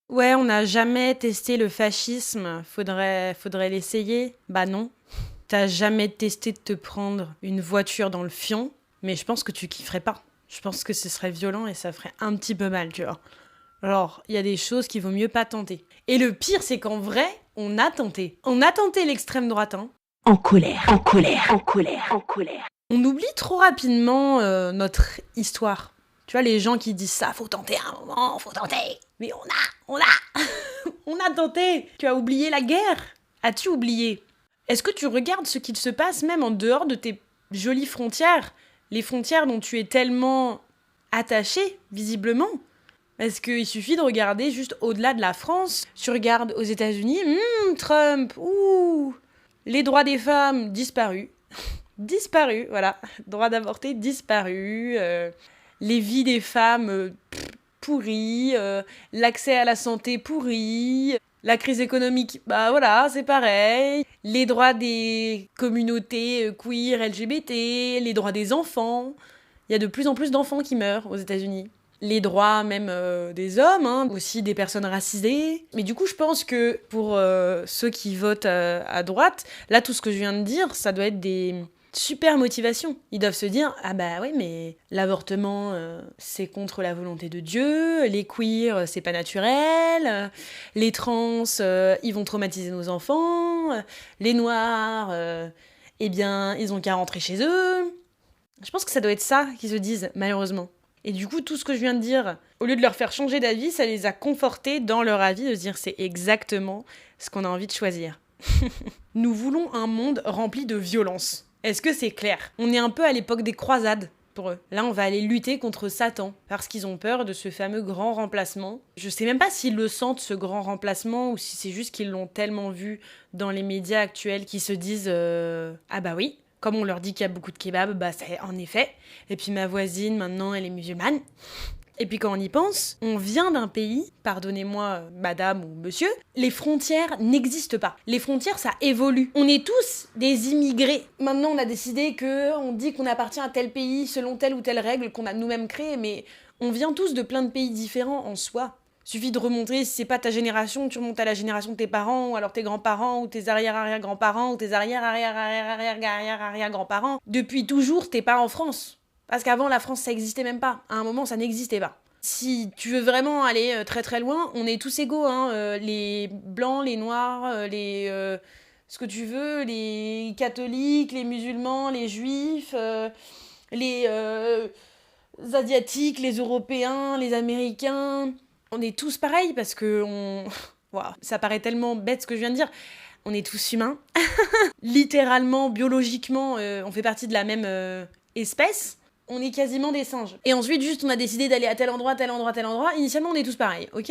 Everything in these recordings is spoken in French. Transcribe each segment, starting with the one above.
Ouais, on n'a jamais testé le fascisme, faudrait l'essayer. Bah non. T'as jamais testé de te prendre une voiture dans le fion, mais je pense que tu kifferais pas. Je pense que ce serait violent et ça ferait un petit peu mal, tu vois. Alors, il y a des choses qu'il vaut mieux pas tenter. Et le pire, c'est qu'en vrai, on a tenté. On a tenté l'extrême droite, hein. En colère, en colère, en colère, en colère. On oublie trop rapidement notre histoire. Tu vois, les gens qui disent ça, faut tenter un moment, faut tenter. Mais on a tenté. Tu as oublié la guerre. As-tu oublié? Est-ce que tu regardes ce qu'il se passe même en dehors de tes jolies frontières? Les frontières dont tu es tellement attaché, visiblement. Parce qu'il suffit de regarder juste au-delà de la France. Tu regardes aux États-Unis, Trump, les droits des femmes disparus. Disparus, voilà. Droit d'avorter disparu. Les vies des femmes pourries. L'accès à la santé pourri. La crise économique, bah voilà, c'est pareil. Les droits des communautés queer, LGBT, les droits des enfants. Il y a de plus en plus d'enfants qui meurent aux États-Unis. Les droits même des hommes, hein, aussi des personnes racisées. Mais du coup, je pense que pour ceux qui votent à droite, là, tout ce que je viens de dire, ça doit être des super motivations. Ils doivent se dire, ah bah oui, mais l'avortement, c'est contre la volonté de Dieu, les queers, c'est pas naturel, les trans, ils vont traumatiser nos enfants, les noirs, eh bien, ils ont qu'à rentrer chez eux. Je pense que ça doit être ça qu'ils se disent, malheureusement. Et du coup, tout ce que je viens de dire, au lieu de leur faire changer d'avis, ça les a confortés dans leur avis de se dire c'est exactement ce qu'on a envie de choisir. Nous voulons un monde rempli de violence. Est-ce que c'est clair? On est un peu à l'époque des croisades pour eux. Là, on va aller lutter contre Satan parce qu'ils ont peur de ce fameux grand remplacement. Je sais même pas s'ils le sentent, ce grand remplacement, ou si c'est juste qu'ils l'ont tellement vu dans les médias actuels qu'ils se disent ah bah oui. Comme on leur dit qu'il y a beaucoup de kebabs, bah c'est en effet. Et puis ma voisine, maintenant, elle est musulmane. Et puis quand on y pense, on vient d'un pays, pardonnez-moi madame ou monsieur, les frontières n'existent pas. Les frontières, ça évolue. On est tous des immigrés. Maintenant, on a décidé on dit qu'on appartient à tel pays selon telle ou telle règle qu'on a nous-mêmes créée, mais on vient tous de plein de pays différents en soi. Suffit de remonter, si c'est pas ta génération, tu remontes à la génération de tes parents, ou alors tes grands-parents, ou tes arrière-arrière-grands-parents, ou tes arrière-arrière-arrière-arrière-arrière-grands-parents. Depuis toujours, t'es pas en France. Parce qu'avant, la France, ça existait même pas. À un moment, ça n'existait pas. Si tu veux vraiment aller très très loin, on est tous égaux, hein. Les blancs, les noirs, ce que tu veux, les catholiques, les musulmans, les juifs, les asiatiques, les européens, les américains. On est tous pareils parce que Wow, ça paraît tellement bête ce que je viens de dire. On est tous humains. Littéralement, biologiquement, on fait partie de la même espèce. On est quasiment des singes. Et ensuite, juste, on a décidé d'aller à tel endroit, tel endroit, tel endroit. Initialement, on est tous pareils, ok?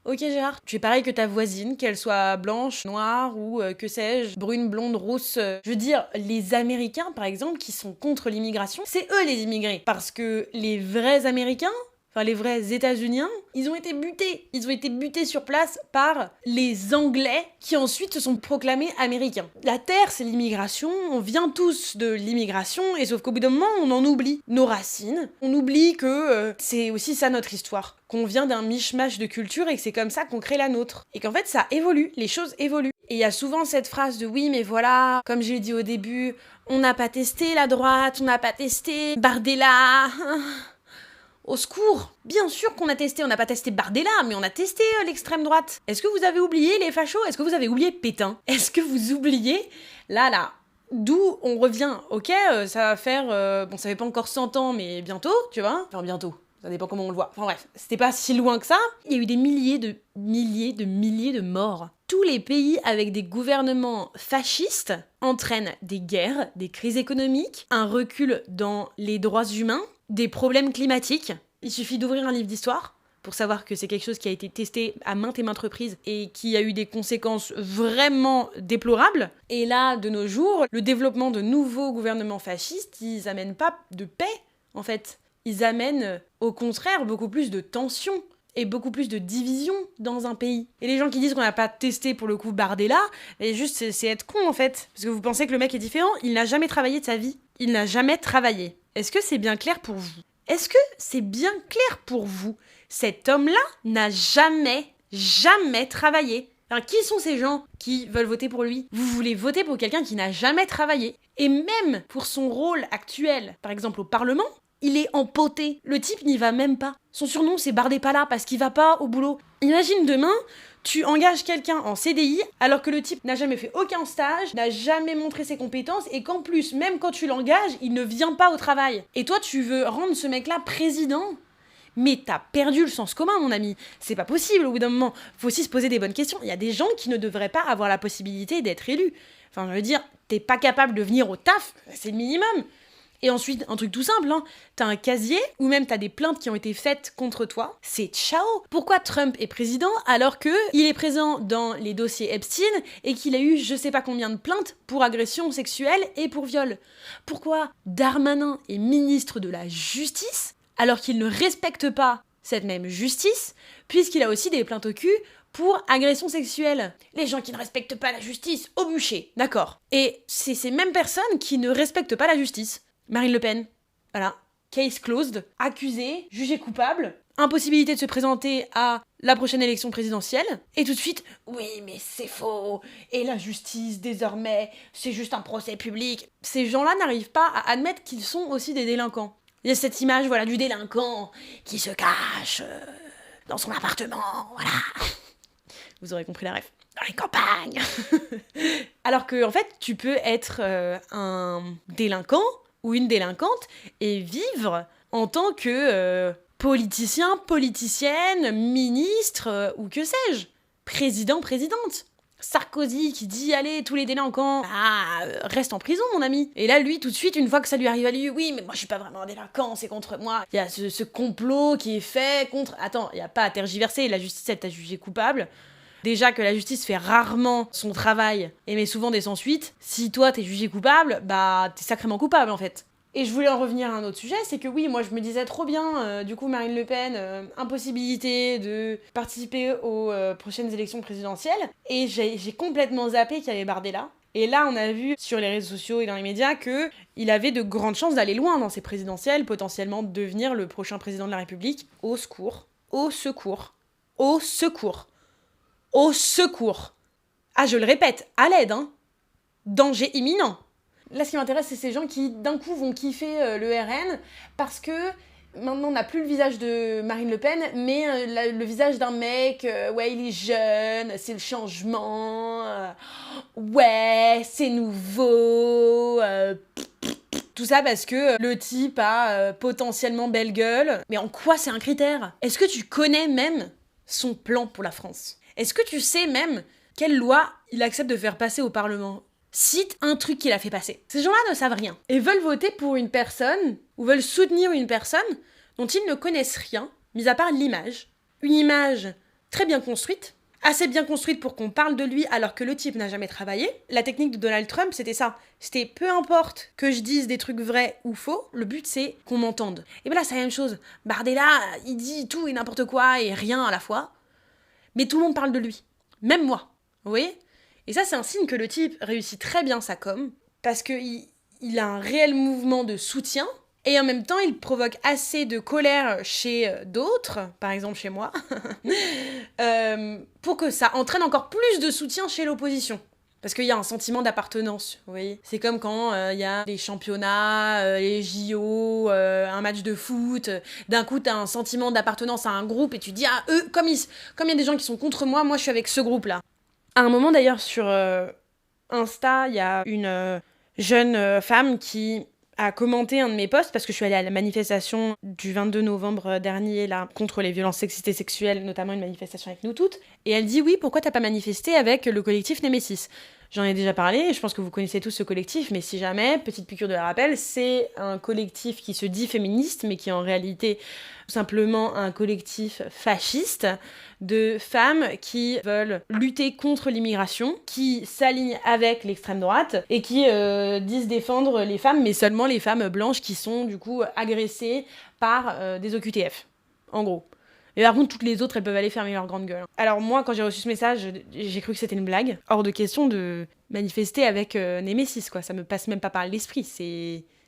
Ok Gérard, tu es pareil que ta voisine, qu'elle soit blanche, noire ou que sais-je, brune, blonde, rousse. Je veux dire, les Américains par exemple qui sont contre l'immigration, c'est eux les immigrés. Parce que les vrais Américains, enfin les vrais États-Uniens, ils ont été butés. Ils ont été butés sur place par les Anglais qui ensuite se sont proclamés américains. La Terre, c'est l'immigration, on vient tous de l'immigration, et sauf qu'au bout d'un moment, on en oublie nos racines. On oublie que c'est aussi ça notre histoire. Qu'on vient d'un mishmash de culture et que c'est comme ça qu'on crée la nôtre. Et qu'en fait, ça évolue, les choses évoluent. Et il y a souvent cette phrase de oui, mais voilà, comme j'ai dit au début, on n'a pas testé la droite, on n'a pas testé Bardella. Au secours! Bien sûr qu'on a testé, on n'a pas testé Bardella, mais on a testé l'extrême droite. Est-ce que vous avez oublié les fachos? Est-ce que vous avez oublié Pétain? Est-ce que vous oubliez là, d'où on revient? Ok, ça va faire, bon ça fait pas encore 100 ans, mais bientôt, tu vois? Enfin bientôt, ça dépend comment on le voit. Enfin bref, c'était pas si loin que ça. Il y a eu des milliers de morts. Tous les pays avec des gouvernements fascistes entraînent des guerres, des crises économiques, un recul dans les droits humains, des problèmes climatiques. Il suffit d'ouvrir un livre d'histoire pour savoir que c'est quelque chose qui a été testé à maintes et maintes reprises et qui a eu des conséquences vraiment déplorables. Et là, de nos jours, le développement de nouveaux gouvernements fascistes, ils amènent pas de paix, en fait. Ils amènent, au contraire, beaucoup plus de tensions et beaucoup plus de division dans un pays. Et les gens qui disent qu'on n'a pas testé pour le coup Bardella, et juste c'est être con en fait. Parce que vous pensez que le mec est différent, il n'a jamais travaillé de sa vie. Il n'a jamais travaillé. Est-ce que c'est bien clair pour vous? Est-ce que c'est bien clair pour vous? Cet homme-là n'a jamais jamais travaillé. Enfin, qui sont ces gens qui veulent voter pour lui ? Vous voulez voter pour quelqu'un qui n'a jamais travaillé. Et même pour son rôle actuel, par exemple au Parlement, il est empoté. Le type n'y va même pas. Son surnom, c'est Bardépala parce qu'il va pas au boulot. Imagine demain, tu engages quelqu'un en CDI alors que le type n'a jamais fait aucun stage, n'a jamais montré ses compétences et qu'en plus, même quand tu l'engages, il ne vient pas au travail. Et toi, tu veux rendre ce mec-là président ? Mais t'as perdu le sens commun, mon ami. C'est pas possible au bout d'un moment. Faut aussi se poser des bonnes questions. Il y a des gens qui ne devraient pas avoir la possibilité d'être élus. Enfin, je veux dire, t'es pas capable de venir au taf, c'est le minimum. Et ensuite, un truc tout simple, t'as un casier, ou même t'as des plaintes qui ont été faites contre toi, c'est ciao. Pourquoi Trump est président alors que il est présent dans les dossiers Epstein et qu'il a eu je sais pas combien de plaintes pour agression sexuelle et pour viol ? Pourquoi Darmanin est ministre de la Justice alors qu'il ne respecte pas cette même justice, puisqu'il a aussi des plaintes au cul pour agression sexuelle. Les gens qui ne respectent pas la justice, au bûcher, d'accord. Et c'est ces mêmes personnes qui ne respectent pas la justice. Marine Le Pen, voilà, case closed, accusée, jugée coupable, impossibilité de se présenter à la prochaine élection présidentielle, et tout de suite, oui mais c'est faux, et la justice désormais, c'est juste un procès public. Ces gens-là n'arrivent pas à admettre qu'ils sont aussi des délinquants. Il y a cette image, voilà, du délinquant qui se cache dans son appartement, voilà. Vous aurez compris la ref. Dans les campagnes. Alors que, en fait, tu peux être un délinquant ou une délinquante et vivre en tant que politicien, politicienne, ministre ou que sais-je, président, présidente. Sarkozy qui dit allez tous les délinquants reste en prison mon ami. Et là lui tout de suite une fois que ça lui arrive à lui, oui mais moi je suis pas vraiment un délinquant, c'est contre moi. Il y a ce complot qui est fait contre... Attends, il y a pas à tergiverser, la justice elle t'a jugé coupable. Déjà que la justice fait rarement son travail et met souvent des sans-suite. Si toi t'es jugé coupable, bah t'es sacrément coupable en fait. Et je voulais en revenir à un autre sujet, c'est que oui, moi je me disais trop bien, du coup Marine Le Pen, impossibilité de participer aux prochaines élections présidentielles, et j'ai complètement zappé qu'il y avait Bardella. Et là, on a vu sur les réseaux sociaux et dans les médias qu'il avait de grandes chances d'aller loin dans ces présidentielles, potentiellement devenir le prochain président de la République. Au secours, au secours, au secours, au secours. Ah, je le répète, à l'aide, danger imminent. Là, ce qui m'intéresse, c'est ces gens qui, d'un coup, vont kiffer le RN parce que maintenant, on n'a plus le visage de Marine Le Pen, mais le visage d'un mec, ouais, il est jeune, c'est le changement, ouais, c'est nouveau, tout ça parce que le type a potentiellement belle gueule. Mais en quoi c'est un critère ? Est-ce que tu connais même son plan pour la France ? Est-ce que tu sais même quelle loi il accepte de faire passer au Parlement ? Cite un truc qu'il a fait passer. Ces gens-là ne savent rien et veulent voter pour une personne ou veulent soutenir une personne dont ils ne connaissent rien, mis à part l'image. Une image très bien construite, assez bien construite pour qu'on parle de lui alors que le type n'a jamais travaillé. La technique de Donald Trump, c'était ça. C'était peu importe que je dise des trucs vrais ou faux, le but c'est qu'on m'entende. Et ben là, c'est la même chose. Bardella, il dit tout et n'importe quoi et rien à la fois. Mais tout le monde parle de lui. Même moi. Vous voyez ? Et ça, c'est un signe que le type réussit très bien sa com, parce qu'il a un réel mouvement de soutien, et en même temps, il provoque assez de colère chez d'autres, par exemple chez moi, pour que ça entraîne encore plus de soutien chez l'opposition. Parce qu'il y a un sentiment d'appartenance, vous voyez. C'est comme quand il y a des championnats, les JO, un match de foot. D'un coup, t'as un sentiment d'appartenance à un groupe et tu te dis, ah, eux, comme il y a des gens qui sont contre moi, moi je suis avec ce groupe-là. À un moment d'ailleurs sur Insta, il y a une jeune femme qui a commenté un de mes posts parce que je suis allée à la manifestation du 22 novembre dernier là contre les violences sexistes et sexuelles, notamment une manifestation avec nous toutes. Et elle dit oui, pourquoi t'as pas manifesté avec le collectif Némésis ? J'en ai déjà parlé et je pense que vous connaissez tous ce collectif, mais si jamais, petite piqûre de rappel, c'est un collectif qui se dit féministe mais qui est en réalité tout simplement un collectif fasciste de femmes qui veulent lutter contre l'immigration, qui s'alignent avec l'extrême droite et qui disent défendre les femmes, mais seulement les femmes blanches qui sont du coup agressées par des OQTF, en gros. Et par contre, toutes les autres, elles peuvent aller fermer leur grande gueule. Alors moi, quand j'ai reçu ce message, j'ai cru que c'était une blague. Hors de question de manifester avec Némésis, quoi. Ça me passe même pas par l'esprit,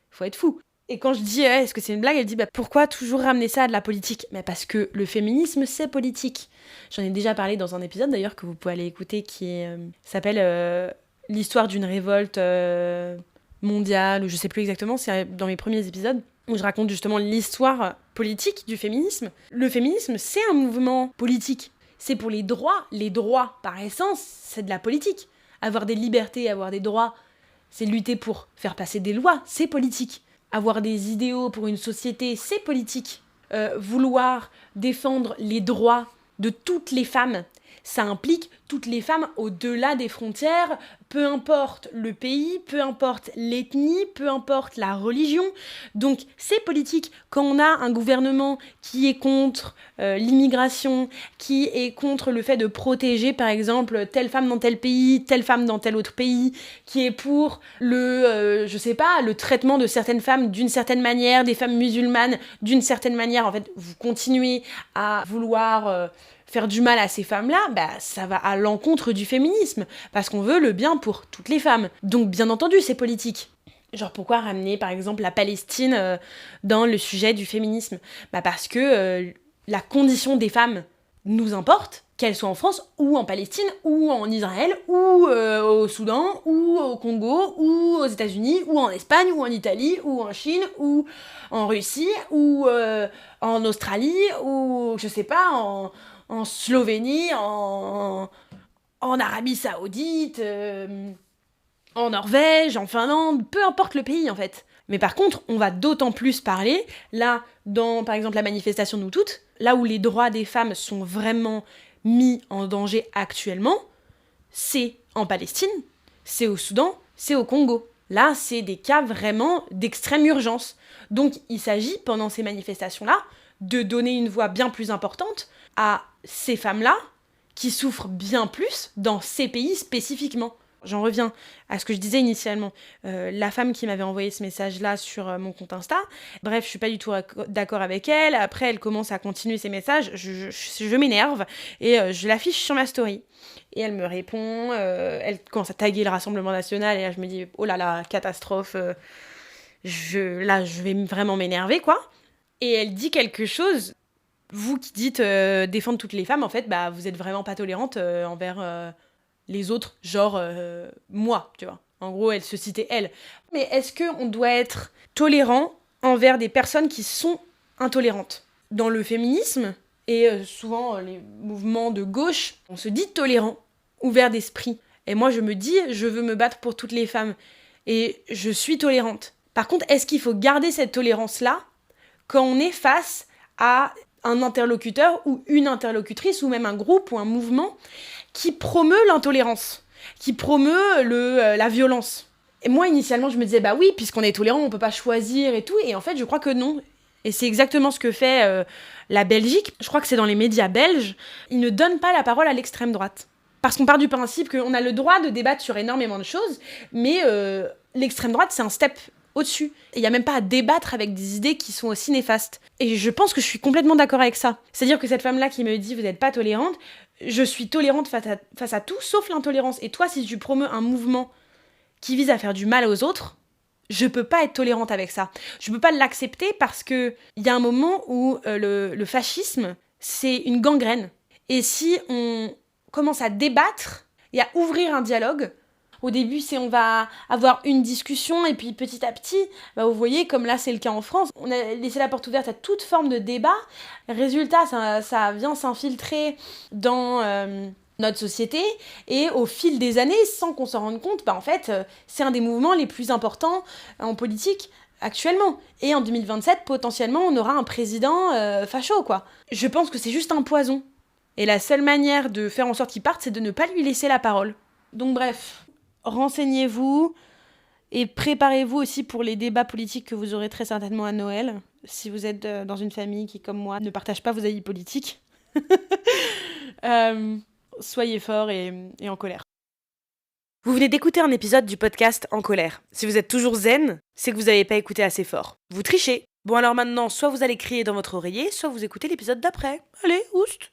faut être fou. Et quand je dis est-ce que c'est une blague, elle dit pourquoi toujours ramener ça à de la politique ? Mais parce que le féminisme, c'est politique. J'en ai déjà parlé dans un épisode d'ailleurs que vous pouvez aller écouter qui s'appelle l'histoire d'une révolte mondiale, ou je sais plus exactement, c'est dans mes premiers épisodes, où je raconte justement l'histoire politique du féminisme. Le féminisme, c'est un mouvement politique. C'est pour les droits. Les droits, par essence, c'est de la politique. Avoir des libertés, avoir des droits, c'est lutter pour faire passer des lois, c'est politique. Avoir des idéaux pour une société, c'est politique. Vouloir défendre les droits de toutes les femmes, ça implique toutes les femmes au-delà des frontières, peu importe le pays, peu importe l'ethnie, peu importe la religion. Donc c'est politique. Quand on a un gouvernement qui est contre l'immigration, qui est contre le fait de protéger par exemple telle femme dans tel pays, telle femme dans tel autre pays, qui est pour le traitement de certaines femmes d'une certaine manière, des femmes musulmanes d'une certaine manière, en fait vous continuez à vouloir faire du mal à ces femmes-là, ça va à l'encontre du féminisme, parce qu'on veut le bien pour toutes les femmes. Donc bien entendu, c'est politique. Genre pourquoi ramener par exemple la Palestine dans le sujet du féminisme ? Parce que la condition des femmes nous importe, qu'elles soient en France ou en Palestine ou en Israël ou au Soudan ou au Congo ou aux États-Unis ou en Espagne ou en Italie ou en Chine ou en Russie ou en Australie ou je sais pas en Slovénie, en Arabie Saoudite, en Norvège, en Finlande, peu importe le pays en fait. Mais par contre, on va d'autant plus parler, là, dans par exemple la manifestation Nous Toutes, là où les droits des femmes sont vraiment mis en danger actuellement, c'est en Palestine, c'est au Soudan, c'est au Congo. Là, c'est des cas vraiment d'extrême urgence. Donc, il s'agit, pendant ces manifestations-là, de donner une voix bien plus importante à ces femmes-là qui souffrent bien plus dans ces pays spécifiquement. J'en reviens à ce que je disais initialement. La femme qui m'avait envoyé ce message-là sur mon compte Insta, bref, je suis pas du tout d'accord avec elle. Après, elle commence à continuer ses messages. Je m'énerve et je l'affiche sur ma story. Et elle me répond, elle commence à taguer le Rassemblement National et là, je me dis, oh là là, catastrophe. Je vais vraiment m'énerver, quoi. Et elle dit quelque chose. Vous qui dites défendre toutes les femmes, en fait, vous êtes vraiment pas tolérante envers les autres, genre moi, tu vois. En gros, elle se citait elle. Mais est-ce qu'on doit être tolérant envers des personnes qui sont intolérantes ? Dans le féminisme, et souvent les mouvements de gauche, on se dit tolérant, ouvert d'esprit. Et moi, je me dis, je veux me battre pour toutes les femmes. Et je suis tolérante. Par contre, est-ce qu'il faut garder cette tolérance-là quand on est face à un interlocuteur ou une interlocutrice ou même un groupe ou un mouvement qui promeut l'intolérance, qui promeut la violence. Et moi, initialement, je me disais, oui, puisqu'on est tolérant, on peut pas choisir et tout. Et en fait, je crois que non. Et c'est exactement ce que fait la Belgique. Je crois que c'est dans les médias belges. Ils ne donnent pas la parole à l'extrême droite. Parce qu'on part du principe qu'on a le droit de débattre sur énormément de choses, mais l'extrême droite, c'est un step au-dessus. Et il n'y a même pas à débattre avec des idées qui sont aussi néfastes. Et je pense que je suis complètement d'accord avec ça. C'est-à-dire que cette femme-là qui me dit « vous n'êtes pas tolérante », je suis tolérante face à tout, sauf l'intolérance. Et toi, si tu promeus un mouvement qui vise à faire du mal aux autres, je peux pas être tolérante avec ça. Je peux pas l'accepter parce que il y a un moment où le fascisme, c'est une gangrène. Et si on commence à débattre et à ouvrir un dialogue, au début, on va avoir une discussion et puis petit à petit, vous voyez, comme là c'est le cas en France, on a laissé la porte ouverte à toute forme de débat. Résultat, ça vient s'infiltrer dans notre société et au fil des années, sans qu'on s'en rende compte, en fait, c'est un des mouvements les plus importants en politique actuellement. Et en 2027, potentiellement, on aura un président facho, quoi. Je pense que c'est juste un poison. Et la seule manière de faire en sorte qu'il parte, c'est de ne pas lui laisser la parole. Donc bref, renseignez-vous et préparez-vous aussi pour les débats politiques que vous aurez très certainement à Noël, si vous êtes dans une famille qui, comme moi, ne partage pas vos avis politiques. Soyez forts et en colère. Vous venez d'écouter un épisode du podcast En colère. Si vous êtes toujours zen, c'est que vous n'avez pas écouté assez fort. Vous trichez. Bon alors maintenant, soit vous allez crier dans votre oreiller, soit vous écoutez l'épisode d'après. Allez, oust!